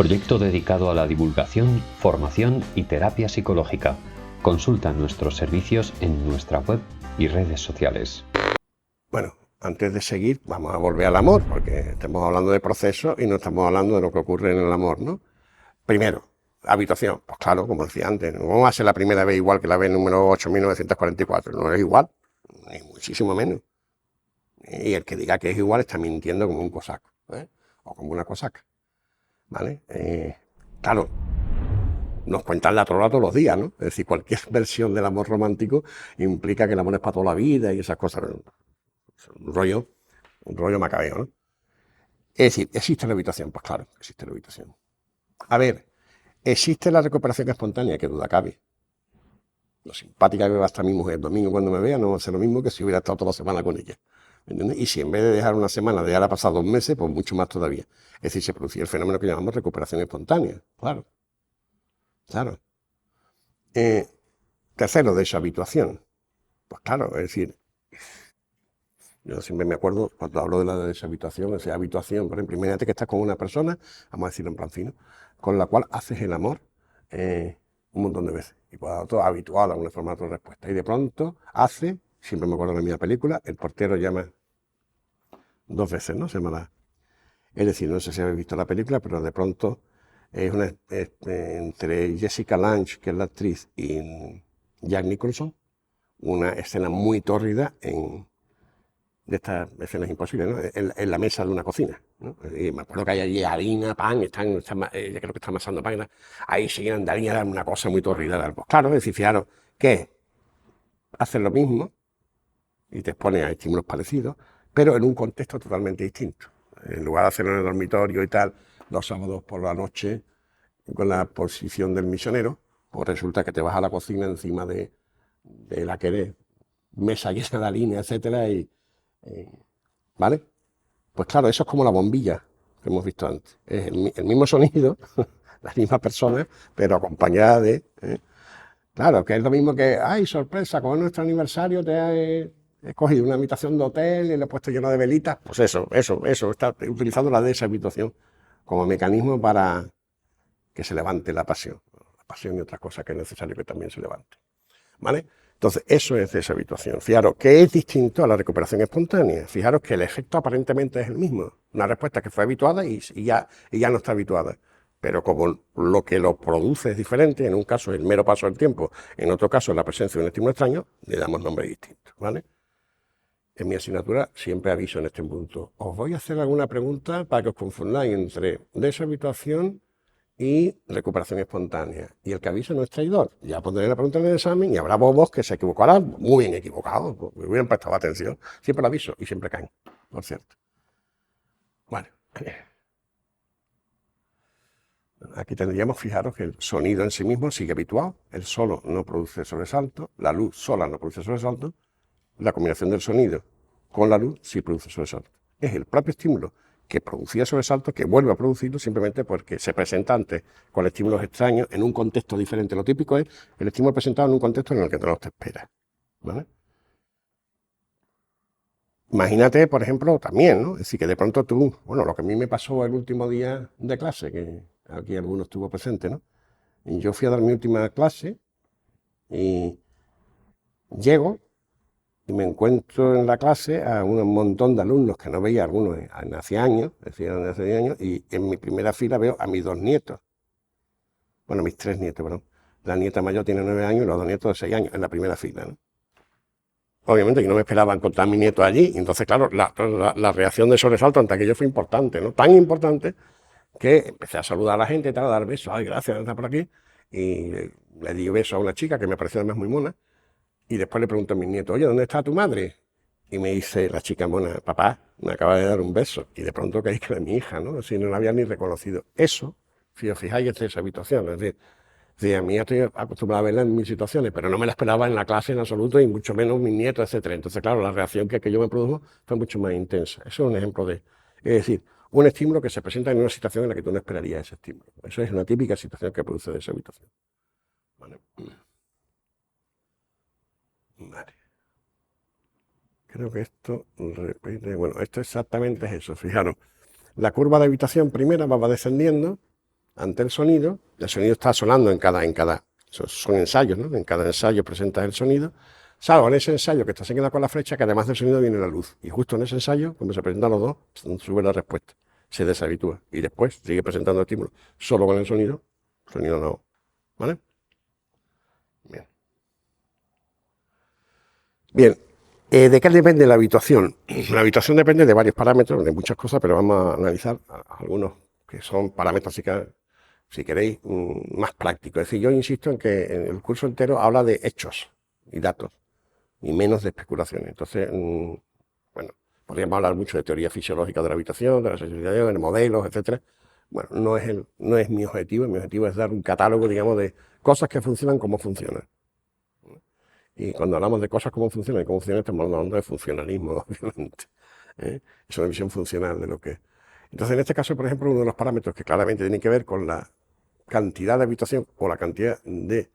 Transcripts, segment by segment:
proyecto dedicado a la divulgación, formación y terapia psicológica. Consulta nuestros servicios en nuestra web y redes sociales. Bueno, antes de seguir, vamos a volver al amor, porque estamos hablando de procesos y no estamos hablando de lo que ocurre en el amor, ¿no? Primero, habituación. Pues claro, como decía antes, no vamos a ser la primera vez igual que la vez número 8.944. No es igual, ni muchísimo menos. Y el que diga que es igual está mintiendo como un cosaco, ¿eh? O como una cosaca, ¿vale? Claro, nos cuentan la trola todos los días, ¿no? Es decir, cualquier versión del amor romántico implica que el amor es para toda la vida y esas cosas. Es un rollo macabeo, ¿no? Es decir, ¿existe la habitación? Pues claro, existe la habitación. A ver, ¿existe la recuperación espontánea? Que duda cabe. Lo simpática que va a estar mi mujer el domingo cuando me vea no va a ser lo mismo que si hubiera estado toda la semana con ella. ¿Me entiendes? Y si en vez de dejar una semana, dejara pasar 2 meses, pues mucho más todavía. Es decir, se producía el fenómeno que llamamos recuperación espontánea. Claro, claro. Tercero, deshabituación. Pues claro, es decir, yo siempre me acuerdo cuando hablo de la deshabituación, esa habituación, por ejemplo, imagínate que estás con una persona, vamos a decirlo en plan fino, con la cual haces el amor un montón de veces. Y pues todo habituado a una forma de respuesta. Y de pronto hace, siempre me acuerdo de mi película, el portero llama 2 veces, ¿no? Se llama Es decir, no sé si habéis visto la película, pero de pronto es entre Jessica Lange, que es la actriz, y Jack Nicholson, una escena muy tórrida de estas escenas imposibles, ¿no? En la mesa de una cocina, ¿no? Y me acuerdo que hay allí harina, pan, ya creo que están amasando pan, ahí se llenan de harina, era una cosa muy tórrida. Pues claro, es decir, fijaros que hacen lo mismo y te exponen a estímulos parecidos, pero en un contexto totalmente distinto. En lugar de hacerlo en el dormitorio y tal, los sábados por la noche, con la posición del misionero, pues resulta que te vas a la cocina encima de la que eres, mesa llena de harina, etcétera, ¿vale? Pues claro, eso es como la bombilla que hemos visto antes. Es el mismo sonido, las mismas personas, pero acompañada de. Claro, que es lo mismo que, ay, sorpresa, como es nuestro aniversario, he cogido una habitación de hotel y le he puesto lleno de velitas. Pues eso, está utilizando la deshabituación como mecanismo para que se levante la pasión. La pasión y otras cosas que es necesario que también se levante. ¿Vale? Entonces, eso es deshabituación. Fijaros que es distinto a la recuperación espontánea. Fijaros que el efecto aparentemente es el mismo. Una respuesta que fue habituada y ya no está habituada. Pero como lo que lo produce es diferente, en un caso es el mero paso del tiempo, en otro caso es la presencia de un estímulo extraño, le damos nombre distinto, ¿vale? En mi asignatura siempre aviso en este punto. Os voy a hacer alguna pregunta para que os confundáis entre deshabituación y recuperación espontánea. Y el que avisa no es traidor. Ya pondré la pregunta en el examen y habrá bobos que se equivocarán, muy bien equivocados, porque hubieran prestado atención. Siempre lo aviso y siempre caen, por cierto. Bueno, aquí tendríamos, fijaros, que el sonido en sí mismo sigue habituado, el solo no produce sobresalto, la luz sola no produce sobresalto, la combinación del sonido con la luz sí produce sobresalto. Es el propio estímulo que producía sobresalto que vuelve a producirlo simplemente porque se presenta antes con estímulos extraños en un contexto diferente. Lo típico es el estímulo presentado en un contexto en el que no te esperas, ¿vale? Imagínate, por ejemplo, también, ¿no? Es decir, que de pronto tú, bueno, lo que a mí me pasó el último día de clase, que aquí alguno estuvo presente, ¿no? Y yo fui a dar mi última clase y llego y me encuentro en la clase a un montón de alumnos que no veía, algunos hace años, decían hace 10 años, y en mi primera fila veo a mis 2 nietos, bueno, mis 3 nietos, perdón. La nieta mayor tiene 9 años y los 2 nietos de 6 años, en la primera fila, ¿no? Obviamente que no me esperaba encontrar a mi nieto allí, y entonces, claro, la reacción de sobresalto ante aquello fue importante, ¿no? Tan importante que empecé a saludar a la gente, tal, a dar besos, ay, gracias, está por aquí, y le di beso a una chica que me pareció además muy mona, y después le pregunto a mi nieto, oye, ¿dónde está tu madre? Y me dice la chica mona, papá, me acaba de dar un beso, y de pronto creí que era mi hija, ¿no? Así no la había ni reconocido. Eso, si os fijáis, es esa habitación, es decir, sí, a mí estoy acostumbrado a verla en mis situaciones, pero no me la esperaba en la clase en absoluto y mucho menos mis nietos, etcétera. Entonces, claro, la reacción que yo me produjo fue mucho más intensa. Eso es un ejemplo es decir, un estímulo que se presenta en una situación en la que tú no esperarías ese estímulo. Eso es una típica situación que produce deshabituación. Vale. Vale. Creo que esto repite, bueno, esto exactamente es eso. Fijaros, la curva de habitación primera va descendiendo ante el sonido está sonando son ensayos, ¿no? En cada ensayo presentas el sonido, salvo en ese ensayo que está señalado con la flecha, que además del sonido viene la luz. Y justo en ese ensayo, cuando se presentan los dos, sube la respuesta, se deshabitúa. Y después sigue presentando el estímulo solo con el sonido no. ¿Vale? Bien. Bien. ¿De qué depende la habituación? La habituación depende de varios parámetros, de muchas cosas, pero vamos a analizar algunos que son parámetros, si queréis, más prácticos. Es decir, yo insisto en que en el curso entero habla de hechos y datos, y menos de especulaciones. Entonces, bueno, podríamos hablar mucho de teoría fisiológica de la habitación, de la sensibilización, de modelos, etcétera. Bueno, no es mi objetivo es dar un catálogo, digamos, de cosas que funcionan como funcionan. Y cuando hablamos de cosas como funcionan y cómo funcionan, estamos hablando de funcionalismo, obviamente. Es una visión funcional de lo que es. Entonces, en este caso, por ejemplo, uno de los parámetros que claramente tienen que ver con la cantidad de habituación o la cantidad de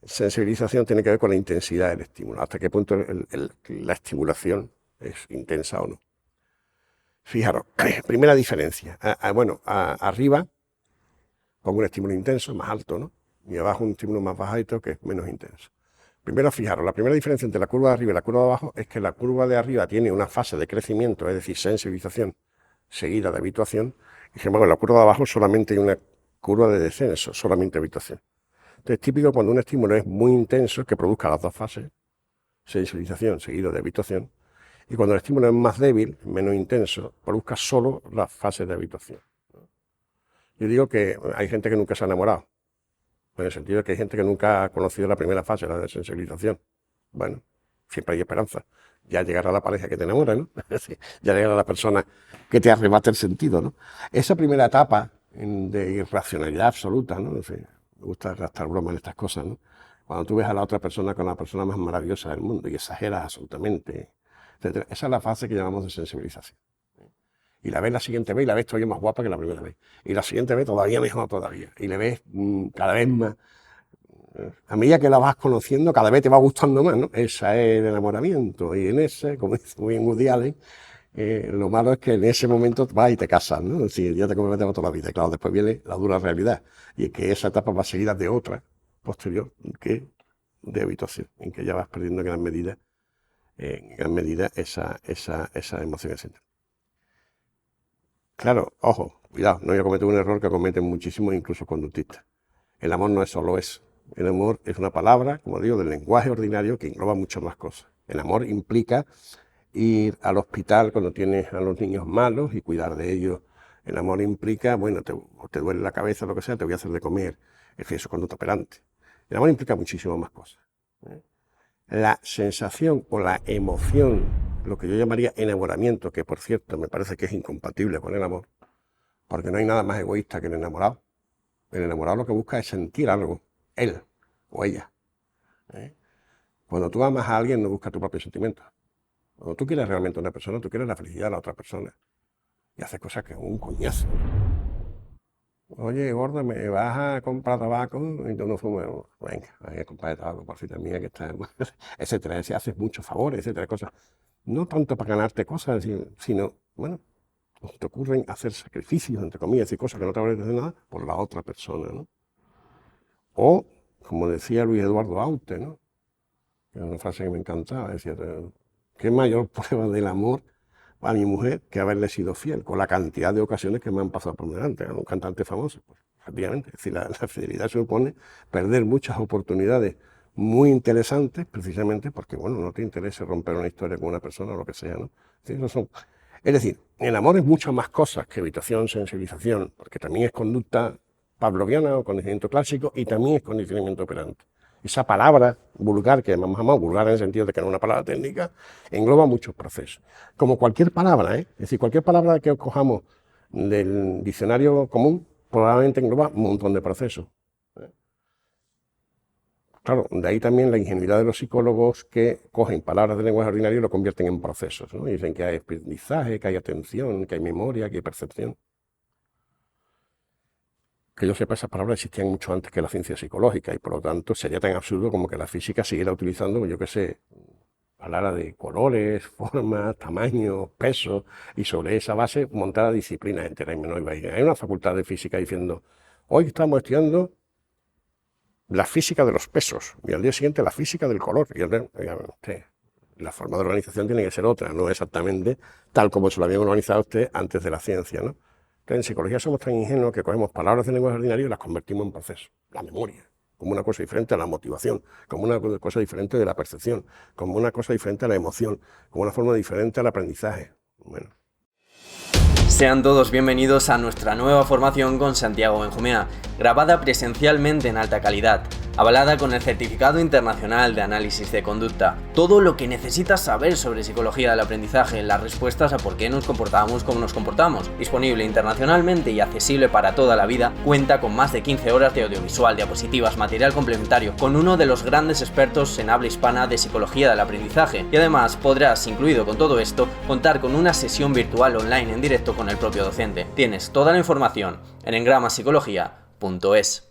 sensibilización tiene que ver con la intensidad del estímulo, hasta qué punto la estimulación es intensa o no. Fijaros, primera diferencia. Arriba pongo un estímulo intenso, más alto, ¿no? Y abajo un estímulo más bajito, que es menos intenso. Primero, fijaros, la primera diferencia entre la curva de arriba y la curva de abajo es que la curva de arriba tiene una fase de crecimiento, es decir, sensibilización seguida de habituación, y sin embargo, en la curva de abajo solamente hay una curva de descenso, solamente habituación. Entonces, es típico cuando un estímulo es muy intenso que produzca las dos fases, sensibilización seguido de habituación, y cuando el estímulo es más débil, menos intenso, produzca solo las fases de habituación. Yo digo que hay gente que nunca se ha enamorado, en el sentido de que hay gente que nunca ha conocido la primera fase, la de sensibilización. Bueno, siempre hay esperanza. Ya llegará la pareja que te enamora, ¿no? Ya llegará la persona que te arrebate el sentido, ¿no? Esa primera etapa de irracionalidad absoluta, ¿no? No sé, me gusta gastar broma en estas cosas, ¿no? Cuando tú ves a la otra persona con la persona más maravillosa del mundo y exageras absolutamente, etc. Esa es la fase que llamamos de sensibilización. Y la ves la siguiente vez y la ves todavía más guapa que la primera vez. Y la siguiente vez todavía mejor todavía. Y le ves cada vez más. A medida que la vas conociendo, cada vez te va gustando más, ¿no? Ese es el enamoramiento. Y en ese, como dice muy bien Woody Allen, lo malo es que en ese momento vas y te casas, ¿no? Es decir, ya te comprometes toda la vida. Y claro, después viene la dura realidad. Y es que esa etapa va seguida de otra posterior, que de habituación, en que ya vas perdiendo en gran medida esa emoción esencial. Claro, ojo, cuidado, no voy a cometer un error que cometen muchísimos, incluso conductistas. El amor no es solo eso. El amor es una palabra, como digo, del lenguaje ordinario que engloba muchas más cosas. El amor implica ir al hospital cuando tienes a los niños malos y cuidar de ellos. El amor implica, bueno, te duele la cabeza, lo que sea, te voy a hacer de comer. Es decir, eso es conducta operante. El amor implica muchísimas más cosas. La sensación o la emoción, lo que yo llamaría enamoramiento, que por cierto me parece que es incompatible con el amor, porque no hay nada más egoísta que el enamorado. El enamorado lo que busca es sentir algo, él o ella. Cuando tú amas a alguien no buscas tu propio sentimiento. Cuando tú quieres realmente a una persona, tú quieres la felicidad de la otra persona. Y haces cosas que es un coñazo. Oye, gordo, ¿me vas a comprar tabaco? Y tú no fumas. Venga, voy a comprar tabaco, por cita mía, que está... etcétera. Si haces muchos favores, etcétera, cosas. No tanto para ganarte cosas, sino, bueno, te ocurren hacer sacrificios, entre comillas, y cosas que no te valen de nada por la otra persona, ¿no? O, como decía Luis Eduardo Aute, ¿no? Que es una frase que me encantaba, decía, ¿qué mayor prueba del amor a mi mujer que haberle sido fiel, con la cantidad de ocasiones que me han pasado por delante? Era un cantante famoso, pues, efectivamente. Es decir, la fidelidad supone perder muchas oportunidades muy interesantes, precisamente porque, bueno, no te interesa romper una historia con una persona o lo que sea, ¿no? Es decir, el amor es mucho más cosas que habituación, sensibilización, porque también es conducta pavloviana o condicionamiento clásico y también es condicionamiento operante. Esa palabra vulgar, que hemos llamado vulgar en el sentido de que no es una palabra técnica, engloba muchos procesos. Como cualquier palabra, es decir, cualquier palabra que cojamos del diccionario común, probablemente engloba un montón de procesos. Claro, de ahí también la ingenuidad de los psicólogos que cogen palabras de lenguaje ordinario y lo convierten en procesos, ¿no? Y dicen que hay aprendizaje, que hay atención, que hay memoria, que hay percepción. Que yo sepa, esas palabras existían mucho antes que la ciencia psicológica y por lo tanto sería tan absurdo como que la física siguiera utilizando, yo qué sé, hablara de colores, formas, tamaños, pesos, y sobre esa base montara disciplinas enteras. No iba a ir. Hay una facultad de física diciendo, hoy estamos estudiando la física de los pesos, y al día siguiente la física del color. Y la forma de organización tiene que ser otra, no exactamente tal como se lo habían organizado usted antes de la ciencia, ¿no? Entonces, en psicología somos tan ingenuos que cogemos palabras de lenguaje ordinario y las convertimos en procesos. La memoria, como una cosa diferente a la motivación, como una cosa diferente de la percepción, como una cosa diferente a la emoción, como una forma diferente al aprendizaje. Bueno. Sean todos bienvenidos a nuestra nueva formación con Santiago Benjumea, grabada presencialmente en alta calidad, avalada con el Certificado Internacional de Análisis de Conducta. Todo lo que necesitas saber sobre psicología del aprendizaje, las respuestas a por qué nos comportamos como nos comportamos, disponible internacionalmente y accesible para toda la vida, cuenta con más de 15 horas de audiovisual, diapositivas, material complementario, con uno de los grandes expertos en habla hispana de psicología del aprendizaje. Y además podrás, incluido con todo esto, contar con una sesión virtual online en directo con el propio docente. Tienes toda la información en engramapsicología.es.